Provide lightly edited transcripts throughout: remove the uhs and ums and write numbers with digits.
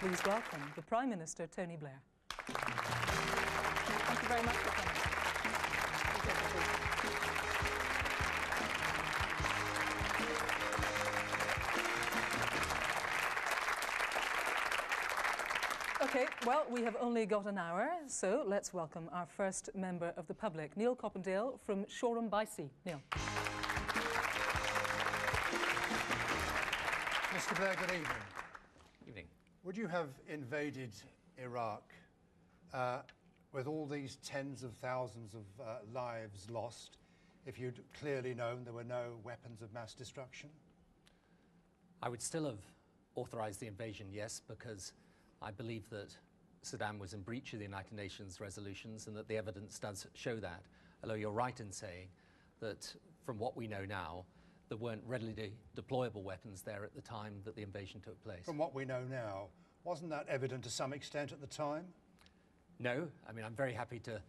please welcome the Prime Minister, Tony Blair. Thank you very much for coming. Okay, well, we have only got an hour, so let's welcome our first member of the public, Neil Coppendale from Shoreham by Sea. Neil. Mr. Blair, good evening. Evening. Would you have invaded Iraq with all these tens of thousands of lives lost if you'd clearly known there were no weapons of mass destruction? I would still have authorized the invasion, yes, because I believe that Saddam was in breach of the United Nations resolutions and that the evidence does show that, although you're right in saying that from what we know now, there weren't readily deployable weapons there at the time that the invasion took place. From what we know now, wasn't that evident to some extent at the time? No. I mean, I'm very happy to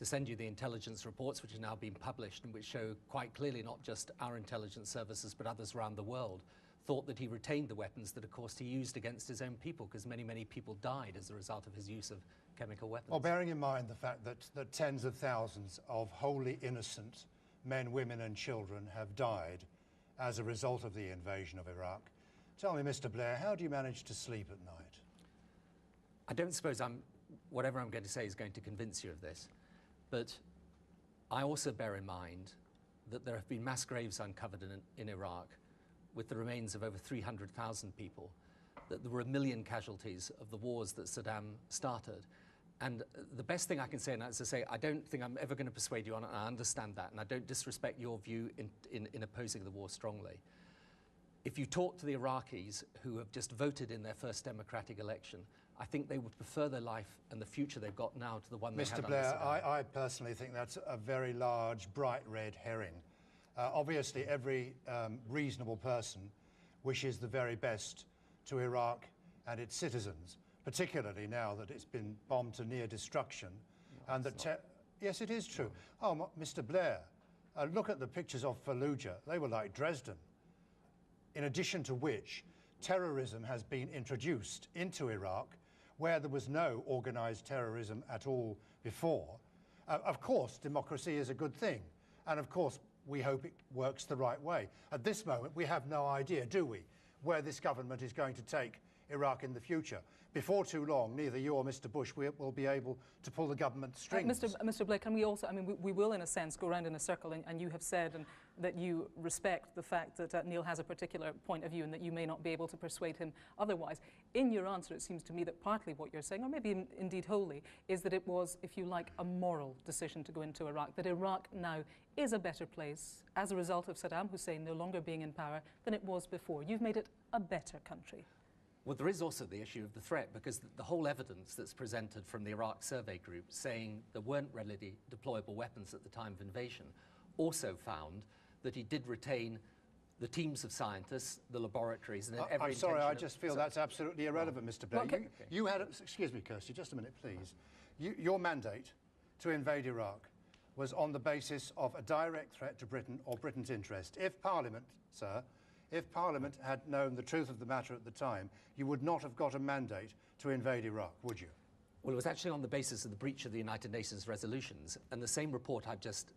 send you the intelligence reports which have now been published and which show quite clearly not just our intelligence services but others around the world thought that he retained the weapons that, of course, he used against his own people, because many, many people died as a result of his use of chemical weapons. Well, bearing in mind the fact that tens of thousands of wholly innocent men, women and children have died as a result of the invasion of Iraq, tell me, Mr. Blair, how do you manage to sleep at night? I don't suppose whatever I'm going to say is going to convince you of this, but I also bear in mind that there have been mass graves uncovered in Iraq with the remains of over 300,000 people, that there were 1 million casualties of the wars that Saddam started. And the best thing I can say, and as I say, I don't think I'm ever going to persuade you on it, and I understand that, and I don't disrespect your view in opposing the war strongly. If you talk to the Iraqis who have just voted in their first democratic election, I think they would prefer their life and the future they've got now to the one they had under Saddam. Mr. Blair, I personally think that's a very large, bright red herring. Obviously, every reasonable person wishes the very best to Iraq and its citizens, particularly now that it's been bombed to near destruction. No, and yes, it is true. No. Oh, Mr. Blair, look at the pictures of Fallujah. They were like Dresden. In addition to which, terrorism has been introduced into Iraq, where there was no organised terrorism at all before. Of course, democracy is a good thing, and of course, we hope it works the right way. At this moment, we have no idea, do we, where this government is going to take Iraq in the future. Before too long, neither you or Mr. Bush will be able to pull the government strings. Mr. Blair, can we also, I mean, we will in a sense go around in a circle, and you have said that you respect the fact that Neil has a particular point of view and that you may not be able to persuade him otherwise. In your answer, it seems to me that partly what you're saying, or maybe indeed wholly, is that it was, if you like, a moral decision to go into Iraq, that Iraq now is a better place as a result of Saddam Hussein no longer being in power than it was before. You've made it a better country. Well, there is also the issue of the threat, because the whole evidence that's presented from the Iraq Survey Group saying there weren't readily deployable weapons at the time of invasion also found that he did retain the teams of scientists, the laboratories, and every... I'm sorry, I just feel that's absolutely irrelevant, Mr. Blair. Okay. You had... Excuse me, Kirsty, just a minute, please. Your mandate to invade Iraq was on the basis of a direct threat to Britain or Britain's interest. If Parliament, sir, if Parliament had known the truth of the matter at the time, you would not have got a mandate to invade Iraq, would you? Well, it was actually on the basis of the breach of the United Nations resolutions, and the same report I've just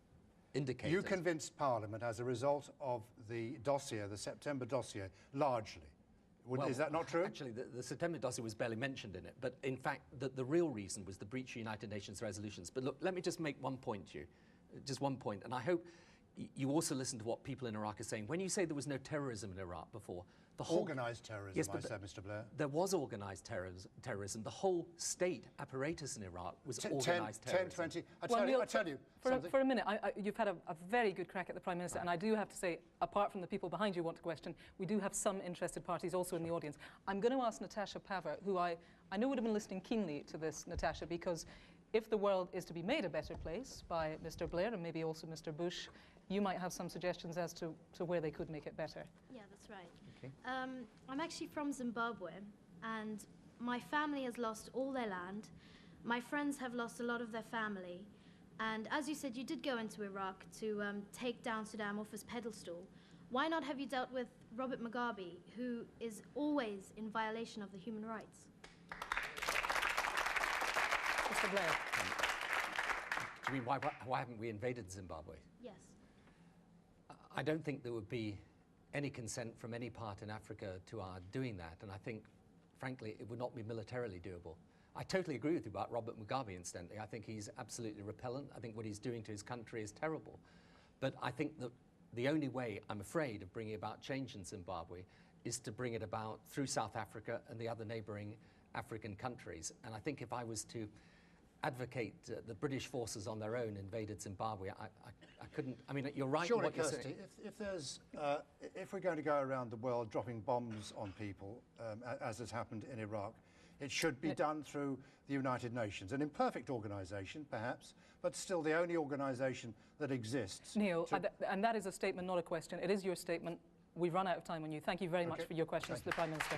indicated... You convinced Parliament as a result of the dossier, the September dossier, largely. Is that not true? Actually, the September dossier was barely mentioned in it, but in fact, the real reason was the breach of United Nations resolutions. But look, let me just make one point to you, just one point, and I hope you also listen to what people in Iraq are saying. When you say there was no terrorism in Iraq before, the whole... Organised terrorism, yes, I said, Mr. Blair. There was organised terrorism. The whole state apparatus in Iraq was organised terrorism. 10, 20... I tell you for a minute, you've had a very good crack at the Prime Minister, and I do have to say, apart from the people behind you want to question, we do have some interested parties also in the audience. I'm going to ask Natasha Paver, who I know would have been listening keenly to this, Natasha, because if the world is to be made a better place by Mr. Blair and maybe also Mr. Bush, you might have some suggestions as to where they could make it better. Yeah, that's right. Okay. I'm actually from Zimbabwe, and my family has lost all their land. My friends have lost a lot of their family. And as you said, you did go into Iraq to take down Saddam off his pedestal. Why not have you dealt with Robert Mugabe, who is always in violation of the human rights? Mr. Blair. Do you mean why haven't we invaded Zimbabwe? Yes. I don't think there would be any consent from any part in Africa to our doing that, and I think, frankly, it would not be militarily doable. I totally agree with you about Robert Mugabe, incidentally. I think he's absolutely repellent. I think what he's doing to his country is terrible. But I think that the only way, I'm afraid, of bringing about change in Zimbabwe is to bring it about through South Africa and the other neighbouring African countries. And I think if I was to advocate the British forces on their own invaded Zimbabwe, I couldn't. I mean, you're right. Surely, in what you're Kirsty, saying. if we're going to go around the world dropping bombs on people, as has happened in Iraq, it should be done through the United Nations, an imperfect organisation, perhaps, but still the only organisation that exists. Neil, and that is a statement, not a question. It is your statement. We've run out of time on you. Thank you very much for your questions to the Prime Minister.